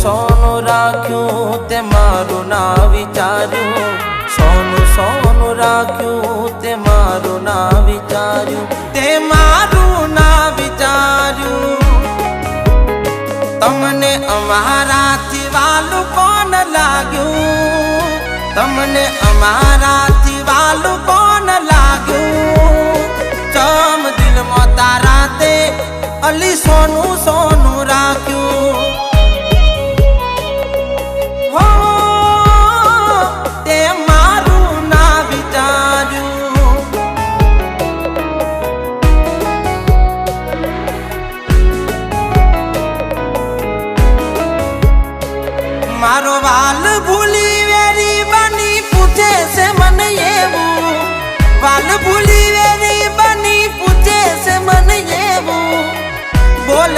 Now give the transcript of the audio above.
सोनू राख्यू ते मारू ना विचार्यू सोनू सोनू राख्यू ते मारू ना विचार्यू ते मारू ना विचार्यू तमने अमारा थी वालू कोन लाग्यू तमने अमारा थी वालू कोन लाग्यू चम दिल में तारा ते अली सोनू सोनू राख्यू हो ते मारू ना विचार्यू मारो वाल भूली वेरी बनी पूछे से मन येवू वाल भूली वेरी बनी पूछे से मन येवू बोल